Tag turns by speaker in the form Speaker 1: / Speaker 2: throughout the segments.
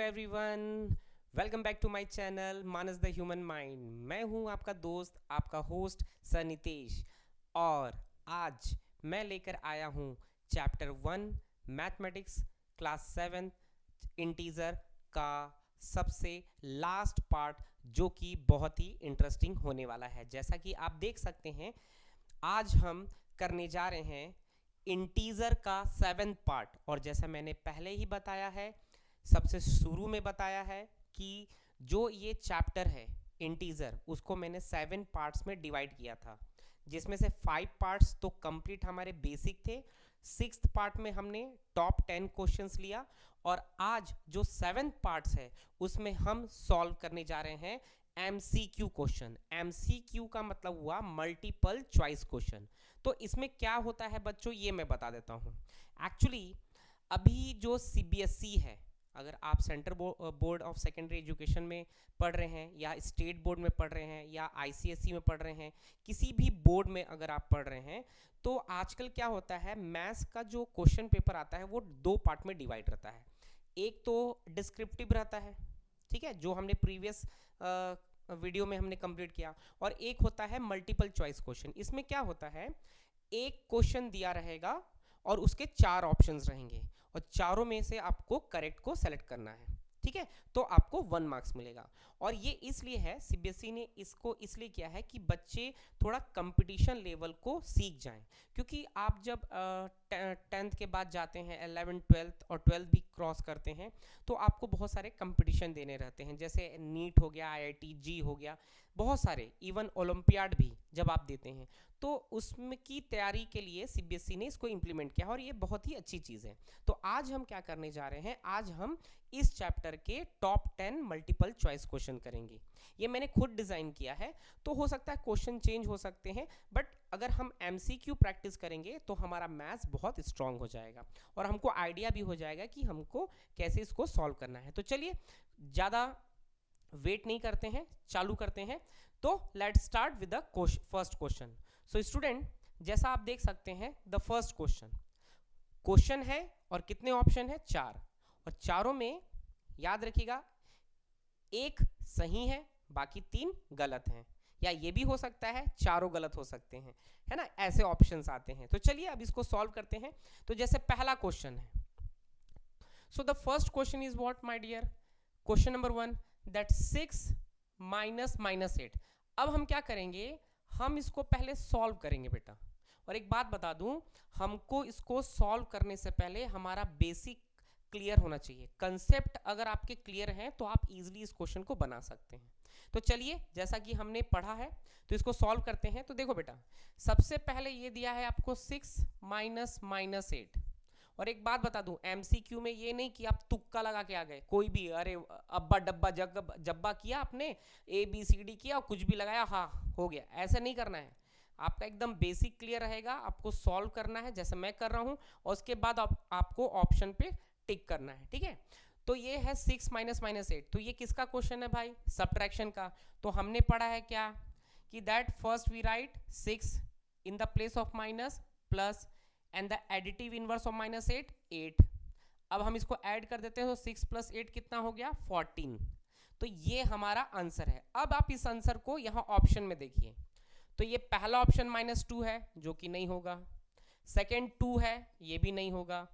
Speaker 1: Everyone, welcome back to my channel Manas the human mind. मैं हूं आपका दोस्त, आपका होस्ट सर नितेश। और आज मैं लेकर आया हूं चैप्टर 1 मैथमेटिक्स क्लास 7 इंटीजर का सबसे लास्ट पार्ट, जो कि बहुत ही इंटरेस्टिंग होने वाला है। जैसा कि आप देख सकते हैं, आज हम करने जा रहे हैं इंटीजर का 7th पार्ट। और जैसा मैंने पहले ही बताया है, सबसे शुरू में बताया है कि जो ये चैप्टर है इंटीजर, उसको मैंने 7 पार्ट्स में डिवाइड किया था, जिसमें से 5 पार्ट्स तो कंप्लीट हमारे बेसिक थे। 6th पार्ट में हमने टॉप 10 क्वेश्चंस लिया, और आज जो 7th पार्ट्स है उसमें हम सॉल्व करने जा रहे हैं MCQ क्वेश्चन। MCQ का मतलब हुआ मल्टीपल चॉइस क्वेश्चन। तो इसमें क्या होता है बच्चों, ये मैं बता देता हूँ। एक्चुअली अभी जो CBSE है, अगर आप central board of secondary education में पढ़ रहे हैं, या स्टेट बोर्ड में पढ़ रहे हैं, या ICSE में पढ़ रहे हैं, किसी भी बोर्ड में अगर आप पढ़ रहे हैं, तो आजकल क्या होता है, मैथ्स का जो क्वेश्चन पेपर आता है वो 2 पार्ट में डिवाइड रहता है। एक तो डिस्क्रिप्टिव रहता है, ठीक है, जो हमने प्रीवियस वीडियो में हमने कंप्लीट किया, और एक होता है मल्टीपल चॉइस क्वेश्चन। इसमें क्या होता है, एक क्वेश्चन दिया रहेगा और उसके 4 ऑप्शंस रहेंगे, और चारों में से आपको करेक्ट को सेलेक्ट करना है, ठीक है। तो आपको 1 मार्क्स मिलेगा। और ये इसलिए है, CBSE ने इसको इसलिए किया है कि बच्चे थोड़ा कंपटीशन लेवल को सीख जाएं। क्योंकि आप जब 10th के बाद जाते हैं, 11th 12th और 12th भी क्रॉस करते हैं, तो आपको बहुत सारे कंपटीशन देने रहते हैं, जैसे नीट हो गया, IIT जी हो गया, बहुत सारे, इवन ओलंपियाड भी जब आप देते हैं, तो उसमें की तैयारी के लिए CBSE ने इसको इम्प्लीमेंट किया, और ये बहुत ही अच्छी चीज़ है। तो आज हम क्या करने जा रहे हैं, आज हम इस चैप्टर के टॉप 10 मल्टीपल चॉइस क्वेश्चन करेंगे। ये मैंने खुद डिज़ाइन किया है, तो हो सकता है क्वेश्चन चेंज हो सकते हैं, बट अगर हम MCQ प्रैक्टिस करेंगे तो हमारा मैथ्स बहुत स्ट्रांग हो जाएगा, और हमको आइडिया भी हो जाएगा कि हमको कैसे इसको सॉल्व करना है। तो चलिए ज़्यादा वेट नहीं करते हैं, चालू करते हैं। तो let's start with the first question. So student, जैसा आप देख सकते हैं, द फर्स्ट क्वेश्चन है, और कितने ऑप्शन है, 4, और चारों में याद रखिएगा एक सही है, बाकी 3 गलत हैं, या ये भी हो सकता है चारों गलत हो सकते हैं, है ना, ऐसे ऑप्शंस आते हैं। तो चलिए अब इसको सॉल्व करते हैं। तो जैसे पहला क्वेश्चन है, so the first question is what my dear, question number 1, that 6 minus minus 8। अब हम क्या करेंगे, हम इसको पहले सॉल्व करेंगे बेटा। और एक बात बता दूं, हमको इसको सॉल्व करने से पहले हमारा बेसिक क्लियर होना चाहिए। कंसेप्ट अगर आपके क्लियर हैं तो आप इजीली इस क्वेश्चन को बना सकते हैं। तो चलिए, जैसा कि हमने पढ़ा है, तो इसको सॉल्व करते हैं। तो देखो बेटा, सबसे पहले ये दिया है आपको 6 माइनस माइनस 8। और एक बात बता दूं, MCQ में ये नहीं कि आप तुक्का लगा के आ गए, कोई भी, अरे अब्बा डब्बा जब्बा किया आपने, ABCD किया, कुछ भी लगाया, हाँ हो गया, ऐसा नहीं करना है। आपका एकदम बेसिक क्लियर रहेगा, आपको सॉल्व करना है जैसे मैं कर रहा हूँ, और उसके बाद आपको ऑप्शन पे टिक करना है, ठीक है। तो ये है 6 माइनस माइनस 8। तो ये किसका क्वेश्चन है भाई, सब्ट्रैक्शन का। तो हमने पढ़ा है क्या, कि that first we write 6 in the place of minus, plus, and the additive inverse of minus 8। अब हम इसको ऐड कर देते हैं, तो 6 प्लस 8 कितना हो गया, 14। तो ये हमारा आंसर है। अब आप इस आंसर को यहाँ ऑप्शन में देखिए, तो ये पहला ऑप्शन -2 है, जो कि नहीं होगा। सेकेंड 2 है, ये भी नहीं होगा।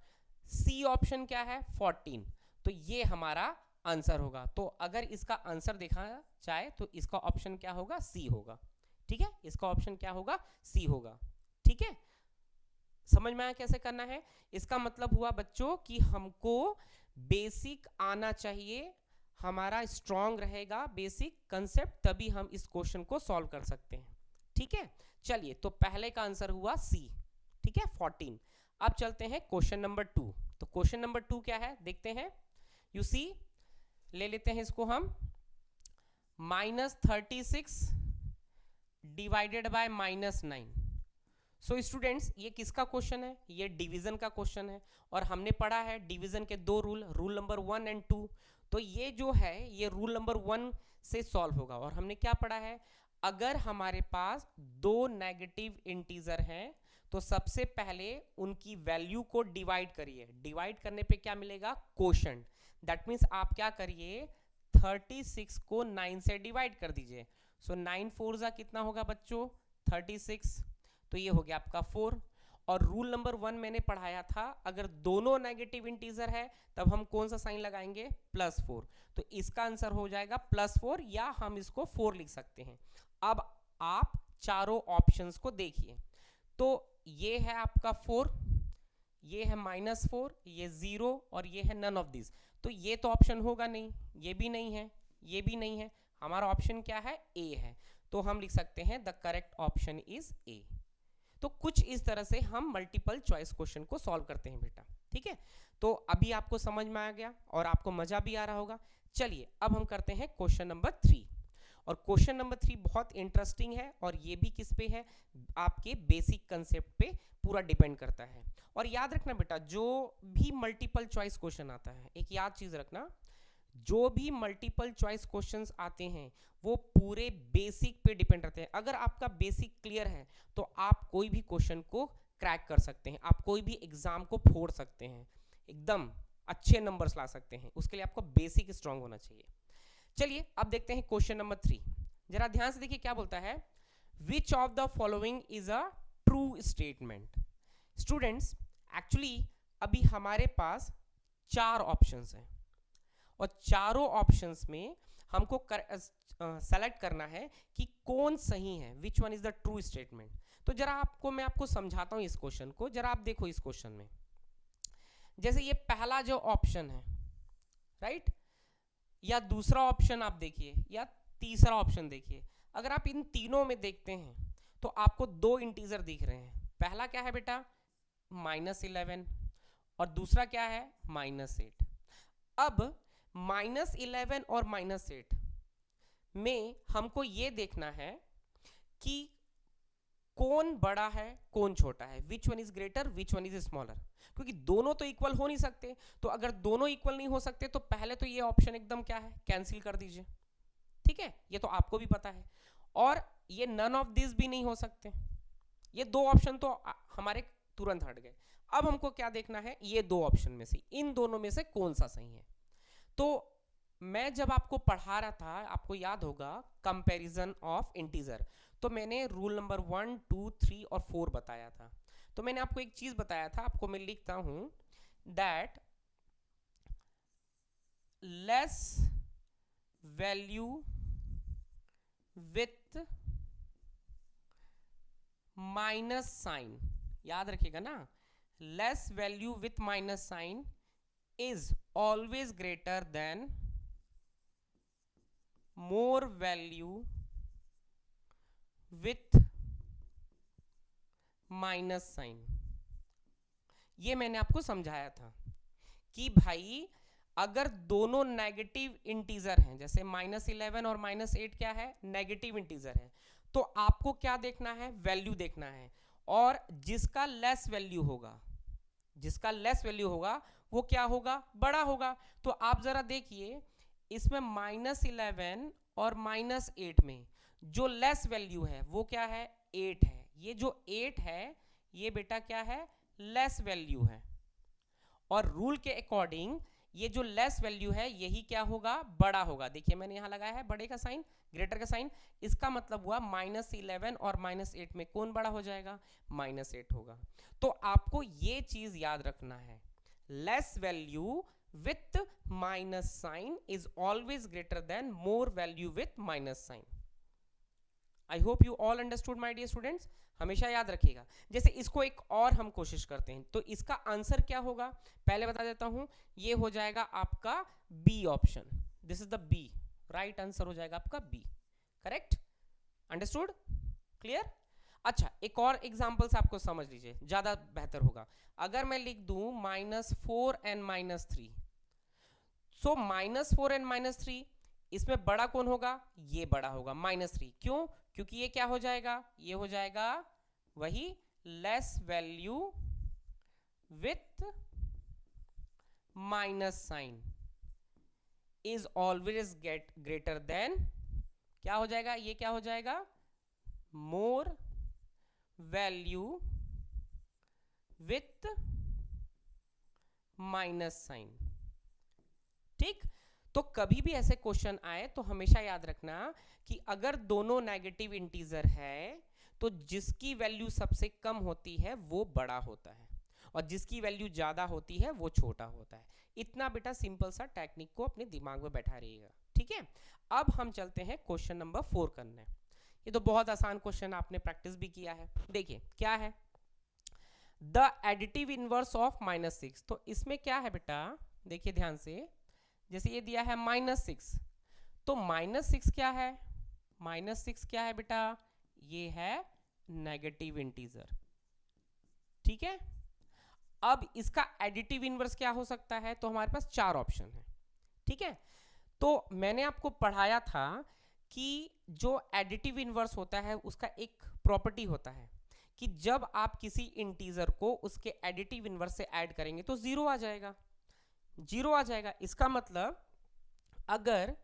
Speaker 1: सी ऑप्शन क्या है, 14। तो ये हमारा आंसर होगा। तो अगर इसका आंसर देखा जाए तो इसका ऑप्शन क्या होगा, सी होगा, ठीक है। इसका ऑप्शन क्या होगा, सी होगा, ठीक है। समझ में आया कैसे करना है। इसका मतलब हुआ बच्चों कि हमको बेसिक आना चाहिए, हमारा स्ट्रांग रहेगा बेसिक कंसेप्ट, तभी हम इस क्वेश्चन को सॉल्व कर सकते हैं, ठीक है। चलिए, तो पहले का आंसर हुआ सी, ठीक है, 14। अब चलते हैं क्वेश्चन नंबर 2। तो क्वेश्चन नंबर 2 क्या है, देखते हैं। यू सी, ले लेते हैं इसको हम, -36 डिवाइडेड बाय -9। सो स्टूडेंट्स, ये किसका क्वेश्चन है, ये डिवीजन का क्वेश्चन है, और हमने पढ़ा है डिवीजन के 2 रूल नंबर 1 एंड 2। तो ये जो है, ये रूल नंबर 1 से सॉल्व होगा। और हमने क्या पढ़ा है, अगर हमारे पास 2 नेगेटिव इंटीजर हैं, तो सबसे पहले उनकी वैल्यू को डिवाइड करिए। डिवाइड करने पे क्या मिलेगा, कोशेंट। दैट मीन्स आप क्या करिए, 36 को 9 से डिवाइड कर दीजिए। सो 9 4 जा कितना होगा बच्चों, 36। तो ये हो गया आपका 4। और रूल नंबर 1 मैंने पढ़ाया था, अगर दोनों नेगेटिव इंटीजर है तब हम कौन सा साइन लगाएंगे, +4। तो इसका आंसर हो जाएगा +4, या हम इसको 4 लिख सकते हैं। अब आप चारों ऑप्शंस को देखिए, तो ये है आपका 4, ये है -4, ये 0 और ये है नन ऑफ दिस। तो ये तो ऑप्शन होगा नहीं, ये भी नहीं है, ये भी नहीं है। हमारा ऑप्शन क्या है, ए है। तो हम लिख सकते हैं the correct option is a. तो कुछ इस तरह से हम मल्टीपल चॉइस क्वेश्चन को सॉल्व करते हैं बेटा, ठीक है। तो अभी आपको समझ में आ गया और आपको मजा भी आ रहा होगा। चलिए अब हम करते हैं क्वेश्चन नंबर 3। और क्वेश्चन नंबर 3 बहुत इंटरेस्टिंग है, और ये भी किस पे है, आपके बेसिक कंसेप्ट पे पूरा डिपेंड करता है। और याद रखना बेटा, जो भी मल्टीपल चॉइस क्वेश्चन आता है, एक याद चीज रखना, जो भी मल्टीपल चॉइस क्वेश्चंस आते हैं वो पूरे बेसिक पे डिपेंड रहते हैं। अगर आपका बेसिक क्लियर है तो आप कोई भी क्वेश्चन को क्रैक कर सकते हैं, आप कोई भी एग्जाम को फोड़ सकते हैं, एकदम अच्छे नंबर्स ला सकते हैं। उसके लिए आपको बेसिक स्ट्रांग होना चाहिए। चलिए अब देखते हैं क्वेश्चन नंबर 3। जरा ध्यान से देखिए क्या बोलता है, which of the following is a true statement. Students, actually अभी हमारे पास 4 ऑप्शंस हैं, और चारों ऑप्शंस में हमको सेलेक्ट करना है कि कौन सही है, which one is the true statement. तो जरा मैं आपको समझाता हूं इस क्वेश्चन को। जरा आप देखो इस क्वेश्चन में, जैसे ये पहला जो ऑप्शन है, राइट, या दूसरा ऑप्शन आप देखिए, या तीसरा ऑप्शन देखिए। अगर आप इन तीनों में देखते हैं तो आपको 2 इंटीजर दिख रहे हैं। पहला क्या है बेटा, -11, और दूसरा क्या है, -8। अब -11 और -8 में हमको ये देखना है कि कौन बड़ा है कौन छोटा है, which one is greater which one is smaller. क्योंकि दोनों तो इक्वल हो नहीं सकते, तो अगर दोनों इक्वल नहीं हो सकते तो पहले तो ये ऑप्शन एकदम क्या है, कैंसिल कर दीजिए, ठीक है, ये तो आपको भी पता है। और ये नन ऑफ दिस भी नहीं हो सकते, ये 2 ऑप्शन तो हमारे तुरंत हट गए। अब हमको क्या देखना है, ये 2 ऑप्शन में से इन दोनों में से कौन सा सही है। तो मैं जब आपको पढ़ा रहा था, आपको याद होगा कंपैरिजन ऑफ इंटीजर, तो मैंने रूल नंबर 1 2 3 और 4 बताया था। तो मैंने आपको एक चीज बताया था, आपको मैं लिखता हूं, that less value with minus sign, याद रखिएगा ना, less value with minus sign is always greater than more value with minus sign. ये मैंने आपको समझाया था कि भाई अगर दोनों नेगेटिव इंटीजर हैं, जैसे -11 और -8 क्या है, नेगेटिव इंटीजर है, तो आपको क्या देखना है, वैल्यू देखना है। और जिसका लेस वैल्यू होगा, जिसका लेस वैल्यू होगा वो क्या होगा, बड़ा होगा। तो आप जरा देखिए, इसमें -11 और -8 में जो लेस वैल्यू है वो क्या है, 8 है। ये जो 8 है ये बेटा क्या है, लेस वैल्यू है। और रूल के अकॉर्डिंग ये जो लेस वैल्यू है यही क्या होगा, बड़ा होगा। देखिए मैंने यहां लगाया है बड़े का साइन, ग्रेटर का साइन, इसका मतलब हुआ -11 और -8 में कौन बड़ा हो जाएगा, -8 होगा। तो आपको ये चीज याद रखना है, less value with minus sign is always greater than more value with minus sign. I hope you all understood my dear students. हमेशा याद रखिएगा। जैसे इसको एक और हम कोशिश करते हैं, तो इसका आंसर क्या होगा, पहले बता देता हूं, ये हो जाएगा आपका B option. This is the B, right answer हो जाएगा आपका बी। Correct, understood, clear. अच्छा, एक और एग्जांपल से आपको समझ लीजिए, ज्यादा बेहतर होगा। अगर मैं लिख दूं -4 and -3, सो -4 and -3, इसमें बड़ा कौन होगा, ये बड़ा होगा -3। क्यों, क्योंकि ये क्या हो जाएगा, ये हो जाएगा वही less value with minus sign is always greater than, क्या हो जाएगा, ये क्या हो जाएगा, more value with minus sign. ठीक। तो कभी भी ऐसे क्वेश्चन आए तो हमेशा याद रखना कि अगर दोनों नेगेटिव इंटीजर है तो जिसकी वैल्यू सबसे कम होती है वो बड़ा होता है और जिसकी वैल्यू ज्यादा होती है वो छोटा होता है। इतना बेटा सिंपल सा टेक्निक को अपने दिमाग में बैठा रहिएगा, ठीक है। अब हम चलते हैं क्वेश्चन नंबर 4 करने। ये तो बहुत आसान क्वेश्चन, आपने प्रैक्टिस भी किया है। देखिए क्या है, द एडिटिव इनवर्स ऑफ -6। तो इसमें क्या है बेटा, देखिए ध्यान से, जैसे ये दिया है -6, तो -6 क्या है, -6 क्या है बेटा, ये है नेगेटिव इंटीजर, ठीक है। अब इसका एडिटिव इनवर्स क्या हो सकता है, तो हमारे पास 4 ऑप्शन है, ठीक है। तो मैंने आपको पढ़ाया था कि जो एडिटिव इनवर्स होता है उसका एक प्रॉपर्टी होता है कि जब आप किसी इंटीजर को उसके एडिटिव इनवर्स से ऐड करेंगे तो जीरो आ जाएगा, जीरो आ जाएगा। इसका मतलब अगर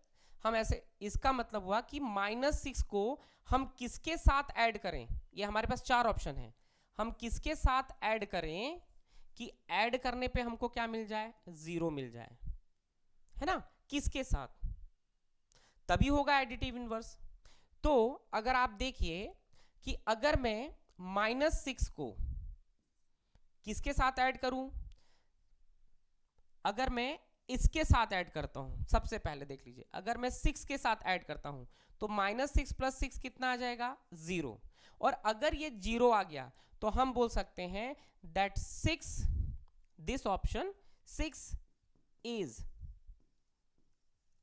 Speaker 1: हम ऐसे, इसका मतलब हुआ कि -6 को हम किसके साथ ऐड करें, ये हमारे पास 4 ऑप्शन है, हम किसके साथ ऐड करें कि ऐड करने पे हमको क्या मिल जाए, जीरो मिल जाए, है ना, किसके साथ, तभी होगा एडिटिव इनवर्स। तो अगर आप देखिए कि अगर मैं -6 को किसके साथ ऐड करूं, अगर मैं इसके साथ ऐड करता हूं, सबसे पहले देख लीजिए, अगर मैं 6 के साथ ऐड करता हूं तो -6 + 6 कितना आ जाएगा, 0। और अगर ये 0 आ गया तो हम बोल सकते हैं that 6, this option 6 is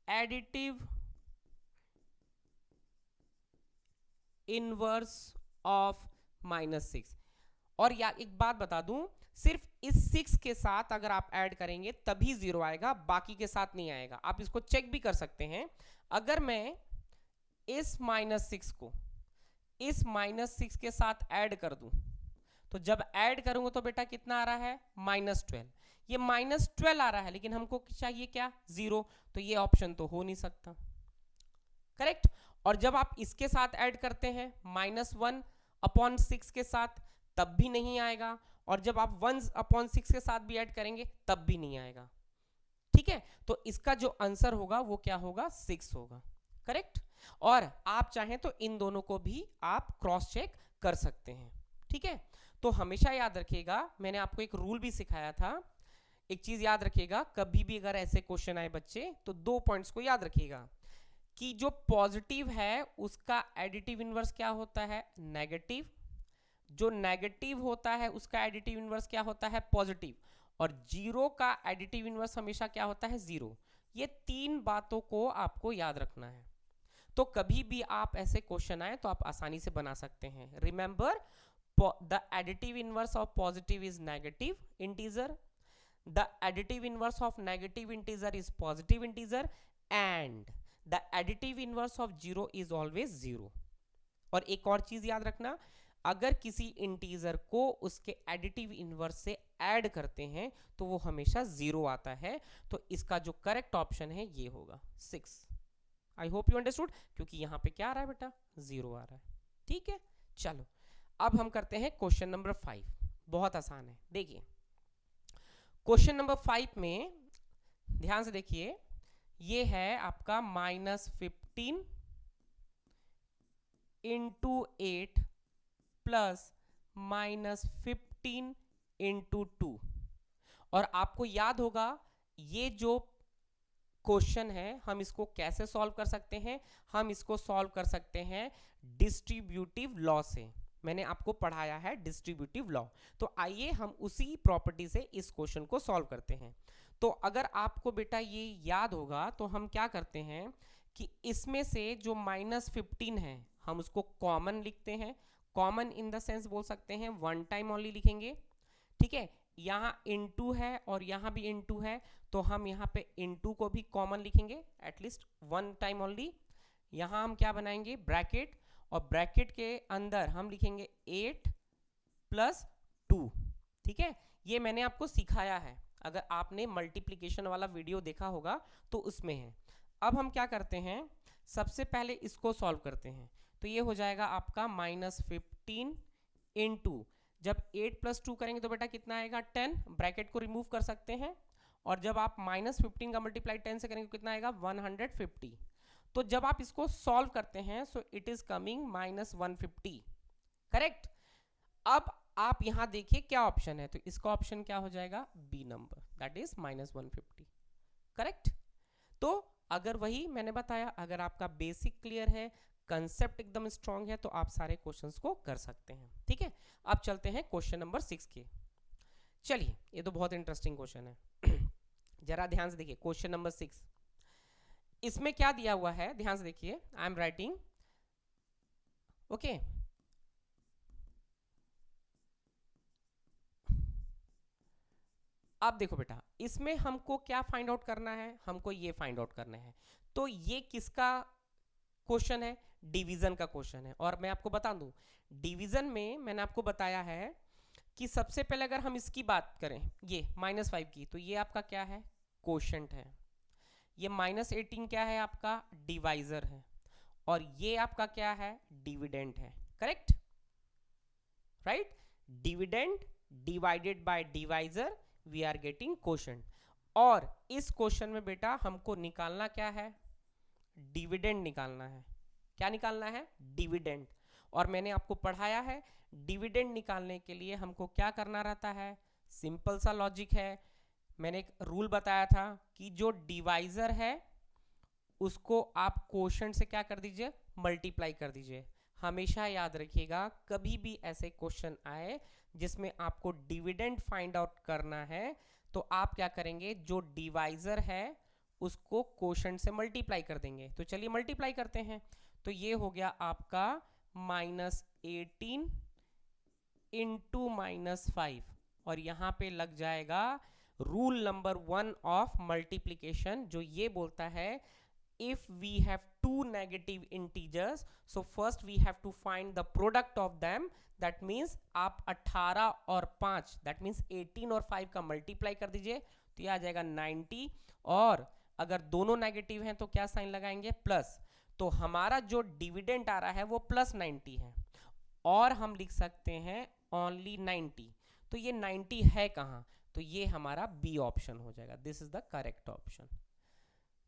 Speaker 1: additive inverse of -6। और या एक बात बता दूं, सिर्फ इस 6 के साथ अगर आप ऐड करेंगे तभी 0 आएगा, बाकी के साथ नहीं आएगा। आप इसको चेक भी कर सकते हैं, अगर मैं इस -6 को इस -6 के साथ ऐड कर दूं तो जब ऐड करूंगा तो बेटा कितना आ रहा है, -12। ये -12 आ रहा है लेकिन हमको चाहिए क्या, 0, तो ये ऑप्शन तो हो नहीं सकता, करेक्ट। और जब आप इसके साथ ऐड करते हैं -1/6 के साथ, तब भी नहीं आएगा, और जब आप 1/6 के साथ भी ऐड करेंगे तब भी नहीं आएगा, ठीक है। तो इसका जो आंसर होगा वो क्या होगा, 6 होगा, करेक्ट। और आप चाहें तो इन दोनों को भी आप क्रॉस चेक कर सकते हैं, ठीक है। तो हमेशा याद रखिएगा, मैंने आपको एक रूल भी सिखाया था, एक चीज याद रखिएगा, कभी भी अगर ऐसे क्वेश्चन आए बच्चे तो 2 पॉइंट्स को याद रखिएगा कि जो पॉजिटिव है उसका एडिटिव इनवर्स क्या होता है, नेगेटिव। जो नेगेटिव होता है उसका एडिटिव इनवर्स क्या होता है, पॉजिटिव। और 0 का एडिटिव इनवर्स हमेशा क्या होता है, 0। ये 3 बातों को आपको याद रखना है। तो कभी भी आप ऐसे क्वेश्चन आए तो आप आसानी से बना सकते हैं। Remember, the additive inverse of positive is negative integer, the additive inverse of negative integer is positive integer, and the additive inverse of 0 is always 0। और एक और चीज याद रखना, अगर किसी इंटीजर को उसके एडिटिव इनवर्स से ऐड करते हैं तो वो हमेशा 0 आता है। तो इसका जो करेक्ट ऑप्शन है ये होगा 6। आई होप यू अंडरस्टूड, क्योंकि यहां पे क्या आ रहा है बेटा, 0 आ रहा है, ठीक है। चलो अब हम करते हैं क्वेश्चन नंबर 5, बहुत आसान है। देखिए क्वेश्चन नंबर 5 में ध्यान से देखिए, ये है आपका -15 × 8 प्लस -15 × 2। और आपको याद होगा ये जो क्वेश्चन है हम इसको कैसे सॉल्व कर सकते हैं, हम इसको सॉल्व कर सकते हैं डिस्ट्रीब्यूटिव लॉ से। मैंने आपको पढ़ाया है डिस्ट्रीब्यूटिव लॉ, तो आइए हम उसी प्रॉपर्टी से इस क्वेश्चन को सॉल्व करते हैं। तो अगर आपको बेटा ये याद होगा तो हम क्या करते हैं कि इसमें से जो -15 है हम उसको कॉमन लिखते हैं। कॉमन इन द सेंस बोल सकते हैं वन टाइम ओनली लिखेंगे, ठीक है। यहाँ इनटू है और यहाँ भी इनटू है, तो हम यहाँ पे इनटू को भी कॉमन लिखेंगे, एटलीस्ट वन टाइम ओनली। यहाँ हम क्या बनाएंगे, ब्रैकेट, और ब्रैकेट के अंदर हम लिखेंगे 8 + 2, ठीक है। ये मैंने आपको सिखाया है, अगर आपने मल्टीप्लिकेशन वाला वीडियो देखा होगा तो उसमें है। अब हम क्या करते हैं, सबसे पहले इसको सॉल्व करते हैं। तो ये हो जाएगा आपका -15 × जब 8 + 2 करेंगे तो बेटा कितना आएगा, 10। ब्रैकेट को रिमूव कर सकते हैं और जब आप -15 का मल्टीप्लाई 10 से करेंगे कितना आएगा 150। तो जब आप इसको सॉल्व करते हैं so it is coming -150, correct. अब आप यहां देखिए क्या ऑप्शन है, तो इसका ऑप्शन क्या हो जाएगा B number, that is -150, correct. तो अगर वही मैंने बताया, अगर आपका बेसिक क्लियर है, कंसेप्ट एकदम स्ट्रांग है, तो आप सारे क्वेश्चंस को कर सकते हैं, ठीक है। अब चलते हैं क्वेश्चन नंबर 6 के। चलिए, ये तो बहुत इंटरेस्टिंग क्वेश्चन है जरा ध्यान से देखिए क्वेश्चन नंबर 6। इसमें क्या दिया हुआ है, ध्यान से देखिए, आई एम राइटिंग, ओके। अब देखो बेटा, इसमें हमको क्या फाइंड आउट करना है, हमको ये फाइंड आउट करना है। तो ये किसका क्वेश्चन है, डिवीजन का क्वेश्चन है। और मैं आपको बता दूं, डिवीजन में मैंने आपको बताया है कि सबसे पहले अगर हम इसकी बात करें, ये -5 की, तो ये आपका क्या है, कोशेंट है। ये -18 क्या है, आपका डिवाइजर है। और ये आपका क्या है, डिविडेंड है, correct, right. Dividend divided by divisor, we are getting quotient. और इस क्वेश्चन में बेटा हमको निकालना क्या है, डिविडेंड निकालना है। क्या निकालना है, डिविडेंड। और मैंने आपको पढ़ाया है, डिविडेंड निकालने के लिए हमको क्या करना रहता है, सिंपल सा लॉजिक है। मैंने एक रूल बताया था कि जो डिवाइजर है उसको आप कोशेंट से क्या कर दीजिए, मल्टीप्लाई कर दीजिए। हमेशा याद रखिएगा, कभी भी ऐसे क्वेश्चन आए जिसमें आपको डिविडेंड फाइंड आउट करना है, तो आप क्या करेंगे, जो डिवाइजर है उसको कोशेंट से मल्टीप्लाई कर देंगे। तो चलिए मल्टीप्लाई करते हैं। तो ये हो गया आपका -18 इंटू -5, और यहां पे लग जाएगा रूल नंबर 1 ऑफ मल्टीप्लीकेशन, जो ये बोलता है if we have two negative integers, so first we have to find the product of them, that means आप 18 और 5 that means 18 और 5 का मल्टीप्लाई कर दीजिए, तो ये आ जाएगा 90। और अगर दोनों नेगेटिव हैं तो क्या साइन लगाएंगे, प्लस। तो हमारा जो डिविडेंड आ रहा है वो +90 है, और हम लिख सकते हैं ओनली 90। तो ये 90 है कहाँ, तो ये हमारा बी ऑप्शन हो जाएगा, this is the correct option.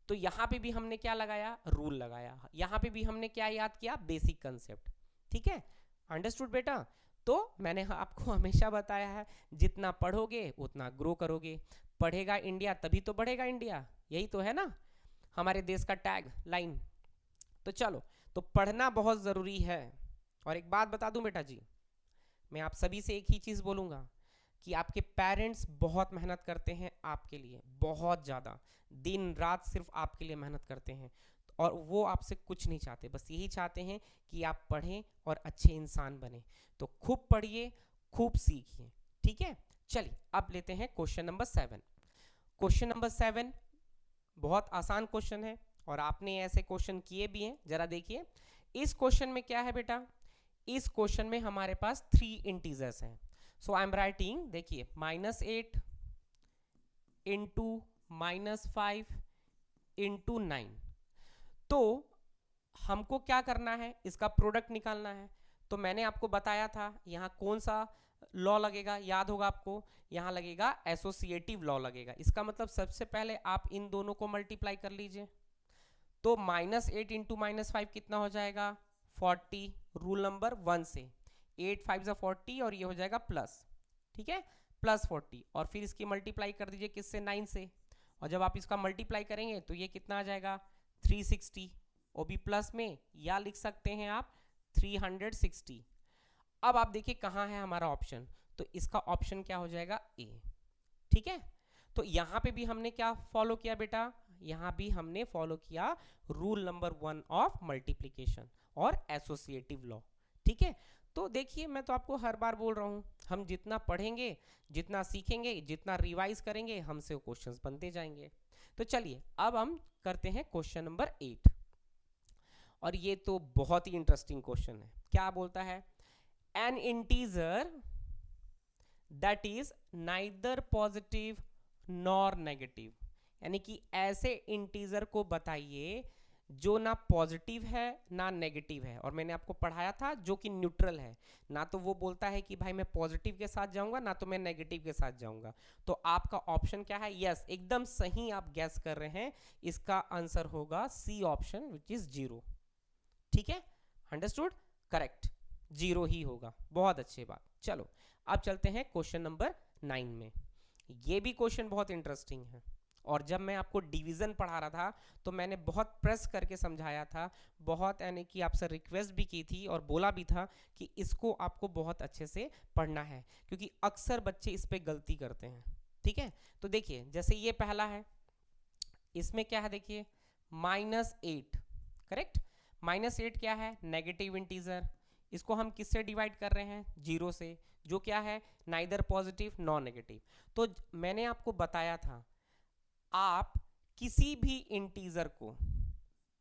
Speaker 1: तो यहां पे भी हमने क्या लगाया, रूल लगाया। यहां पे भी हमने क्या याद किया, बेसिक कंसेप्ट, ठीक है, अंडरस्टूड बेटा। तो मैंने आपको हमेशा बताया है, जितना पढ़ोगे उतना ग्रो करोगे। पढ़ेगा इंडिया तभी तो बढ़ेगा इंडिया, यही तो है ना हमारे देश का टैग लाइन। तो चलो, तो पढ़ना बहुत ज़रूरी है। और एक बात बता दूं बेटा जी, मैं आप सभी से एक ही चीज़ बोलूँगा कि आपके पेरेंट्स बहुत मेहनत करते हैं आपके लिए, बहुत ज़्यादा, दिन रात सिर्फ आपके लिए मेहनत करते हैं। और वो आपसे कुछ नहीं चाहते, बस यही चाहते हैं कि आप पढ़ें और अच्छे इंसान बने। तो खूब पढ़िए, खूब सीखिए, ठीक है। चलिए अब लेते हैं क्वेश्चन नंबर 7। क्वेश्चन नंबर 7 बहुत आसान क्वेश्चन है, और आपने ऐसे क्वेश्चन किए भी हैं। जरा देखिए इस क्वेश्चन में क्या है बेटा, इस क्वेश्चन में हमारे पास 3 इंटीजर्स हैं। सो आई एम राइटिंग, देखिए -8 इंटू -5 इंटू 9। तो हमको क्या करना है, इसका प्रोडक्ट निकालना है। तो मैंने आपको बताया था यहाँ कौन सा लॉ लगेगा, याद होगा आपको, यहाँ लगेगा एसोसिएटिव लॉ लगेगा। इसका मतलब सबसे पहले आप इन दोनों को मल्टीप्लाई कर लीजिए। तो -8 इंटू -5 कितना हो जाएगा, 40, रूल नंबर 1 से। 8 5 40 और ये हो जाएगा प्लस, ठीक है, +40। और फिर इसकी मल्टीप्लाई कर दीजिए किससे, 9 से। और जब आप इसका मल्टीप्लाई करेंगे तो ये कितना आ जाएगा, 360, और भी प्लस में, या लिख सकते हैं आप 360। अब आप देखिए कहाँ है हमारा ऑप्शन, तो इसका ऑप्शन क्या हो जाएगा, ए, ठीक है। तो यहाँ पे भी हमने क्या फॉलो किया बेटा, यहाँ भी हमने फॉलो किया रूल नंबर 1 ऑफ मल्टीप्लिकेशन और एसोसिएटिव लॉ, ठीक है। तो देखिए मैं तो आपको हर बार बोल रहा हूँ, हम जितना पढ़ेंगे, जितना सीखेंगे, जितना रिवाइज करेंगे, हमसे क्वेश्चंस बनते जाएंगे। तो चलिए अब हम करते हैं क्वेश्चन नंबर 8। और ये तो बहुत ही इंटरेस्टिंग क्वेश्चन है। क्या बोलता है, N integer that is neither positive nor negative, यानी कि ऐसे इंटीजर को बताइए जो ना पॉजिटिव है ना नेगेटिव है, और मैंने आपको पढ़ाया था जो कि न्यूट्रल है, ना तो वो बोलता है कि भाई मैं पॉजिटिव के साथ जाऊंगा ना तो मैं नेगेटिव के साथ जाऊंगा। तो आपका ऑप्शन क्या है? यस, एकदम सही आप गैस कर रहे हैं, इसका आंसर होगा सी ऑप्शन विच इज 0। ठीक है, अंडरस्टूड, करेक्ट, 0 ही होगा। बहुत अच्छी बात। चलो अब चलते हैं क्वेश्चन नंबर 9 में। ये भी क्वेश्चन बहुत इंटरेस्टिंग है, और जब मैं आपको डिवीजन पढ़ा रहा था तो मैंने बहुत प्रेस करके समझाया था, बहुत यानी कि आपसे रिक्वेस्ट भी की थी और बोला भी था कि इसको आपको बहुत अच्छे से पढ़ना है, क्योंकि अक्सर बच्चे इस पे गलती करते हैं। ठीक है, तो देखिए जैसे ये पहला है, इसमें क्या है देखिए -8, करेक्ट। -8 क्या है? Negative integer. इसको हम किससे डिवाइड कर रहे हैं? 0 से, जो क्या है नाइदर पॉजिटिव नॉन नेगेटिव। तो मैंने आपको बताया था, आप किसी भी इंटीजर को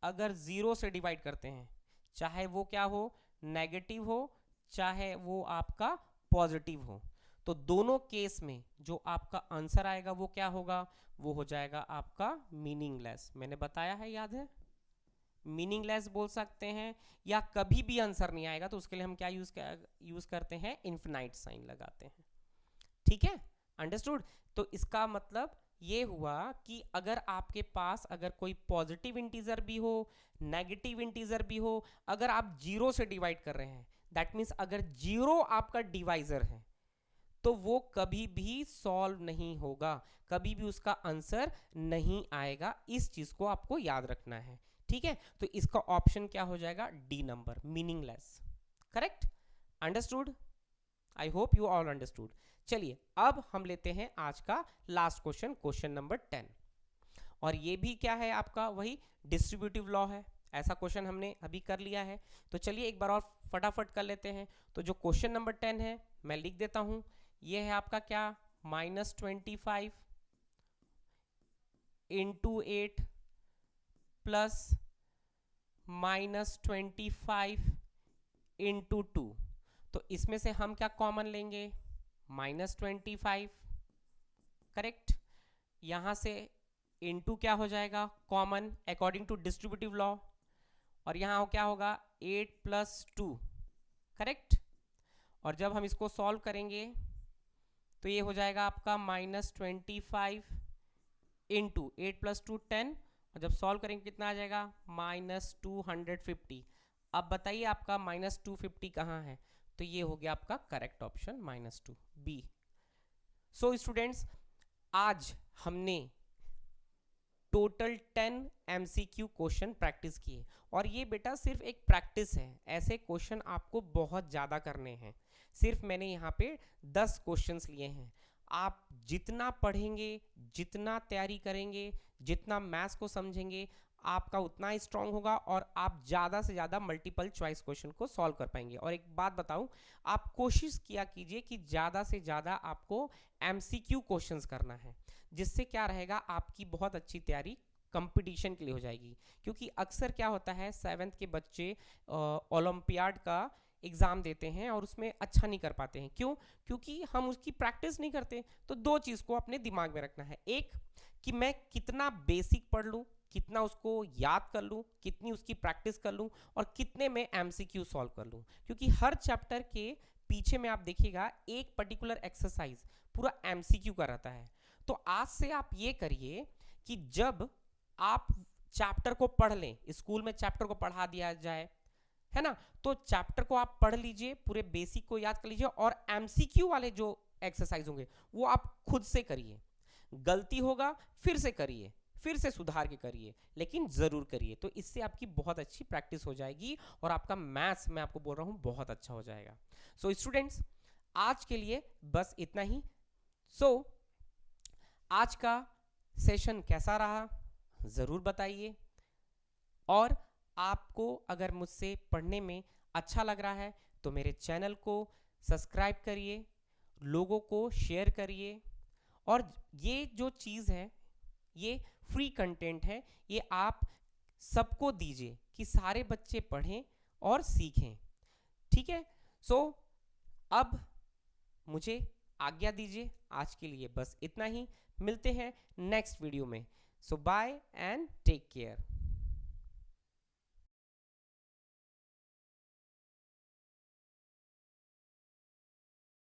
Speaker 1: अगर 0 से डिवाइड करते हैं, चाहे वो क्या हो, नेगेटिव हो चाहे वो आपका पॉजिटिव हो, तो दोनों केस में जो आपका आंसर आएगा वो क्या होगा? वो हो जाएगा आपका मीनिंगलेस। मैंने बताया है, याद है? मीनिंगलेस बोल सकते हैं, या कभी भी आंसर नहीं आएगा तो उसके लिए हम क्या यूज करते हैं? इन्फिनाइट साइन लगाते हैं। ठीक है, अंडरस्टूड। तो इसका मतलब ये हुआ कि अगर आपके पास अगर कोई पॉजिटिव इंटीजर भी हो, नेगेटिव इंटीजर भी हो, अगर आप 0 से डिवाइड कर रहे हैं, दैट मीन्स अगर 0 आपका डिवाइजर है तो वो कभी भी सॉल्व नहीं होगा, कभी भी उसका आंसर नहीं आएगा। इस चीज को आपको याद रखना है। ठीक है, तो इसका ऑप्शन क्या हो जाएगा? D number, meaningless. Correct, understood. I hope you all understood. चलिए अब हम लेते हैं आज का लास्ट क्वेश्चन, क्वेश्चन नंबर 10। और ये भी क्या है? आपका वही डिस्ट्रीब्यूटिव लॉ है। ऐसा क्वेश्चन हमने अभी कर लिया है, तो चलिए एक बार और फटाफट कर लेते हैं। तो जो क्वेश्चन नंबर 10 है मैं लिख देता हूं। ये है आपका क्या? -25 इंटू 8 प्लस -25 इंटू 2। तो इसमें से हम क्या कॉमन लेंगे? -25, करेक्ट। यहां से इनटू क्या हो जाएगा? Common according to distributive law. और यहां क्या होगा? 8 + 2, करेक्ट। और जब हम इसको सॉल्व करेंगे तो ये हो जाएगा आपका -25 इंटू 8 + 2 10, और जब सॉल्व करेंगे कितना आ जाएगा? -250। अब बताइए आपका -250 कहाँ है? तो ये हो गया आपका correct option -2 B. So students, आज हमने टोटल 10 MCQ क्वेश्चन प्रैक्टिस किए, और ये बेटा सिर्फ एक प्रैक्टिस है, ऐसे क्वेश्चन आपको बहुत ज़्यादा करने हैं। सिर्फ मैंने यहाँ पे 10 क्वेश्चंस लिए हैं। आप जितना पढ़ेंगे, जितना तैयारी करेंगे, जितना मैथ्स को समझेंगे, आपका उतना ही स्ट्रांग होगा और आप ज़्यादा से ज़्यादा मल्टीपल चॉइस क्वेश्चन को सॉल्व कर पाएंगे। और एक बात बताऊं, आप कोशिश किया कीजिए कि ज़्यादा से ज़्यादा आपको MCQ क्वेश्चंस करना है, जिससे क्या रहेगा, आपकी बहुत अच्छी तैयारी कंपटीशन के लिए हो जाएगी। क्योंकि अक्सर क्या होता है, 7th के बच्चे ओलंपियाड का एग्ज़ाम देते हैं और उसमें अच्छा नहीं कर पाते हैं। क्यों? क्योंकि हम उसकी प्रैक्टिस नहीं करते। तो दो चीज़ को अपने दिमाग में रखना है, एक कि मैं कितना बेसिक पढ़ लूँ, कितना उसको याद कर लूँ, कितनी उसकी प्रैक्टिस कर लूँ, और कितने में MCQ सॉल्व कर लूँ। क्योंकि हर चैप्टर के पीछे में आप देखिएगा एक पर्टिकुलर एक्सरसाइज पूरा MCQ का रहता है। तो आज से आप ये करिए कि जब आप चैप्टर को पढ़ लें, स्कूल में चैप्टर को पढ़ा दिया जाए, है ना, तो चैप्टर को आप पढ़ लीजिए, पूरे बेसिक को याद कर लीजिए, और MCQ वाले जो एक्सरसाइज होंगे वो आप खुद से करिए। गलती होगा फिर से करिए, फिर से सुधार के करिए, लेकिन जरूर करिए। तो इससे आपकी बहुत अच्छी प्रैक्टिस हो जाएगी और आपका मैथ्स, मैं आपको बोल रहा हूं, बहुत अच्छा हो जाएगा। सो स्टूडेंट्स, आज के लिए बस इतना ही। आज का सेशन कैसा रहा ज़रूर बताइए, और आपको अगर मुझसे पढ़ने में अच्छा लग रहा है तो मेरे चैनल को सब्सक्राइब करिए, लोगों को शेयर करिए, और ये जो चीज़ है ये फ्री कंटेंट है, ये आप सबको दीजिए कि सारे बच्चे पढ़ें और सीखें। ठीक है, अब मुझे आज्ञा दीजिए, आज के लिए बस इतना ही। मिलते हैं नेक्स्ट वीडियो में। सो बाय एंड टेक केयर।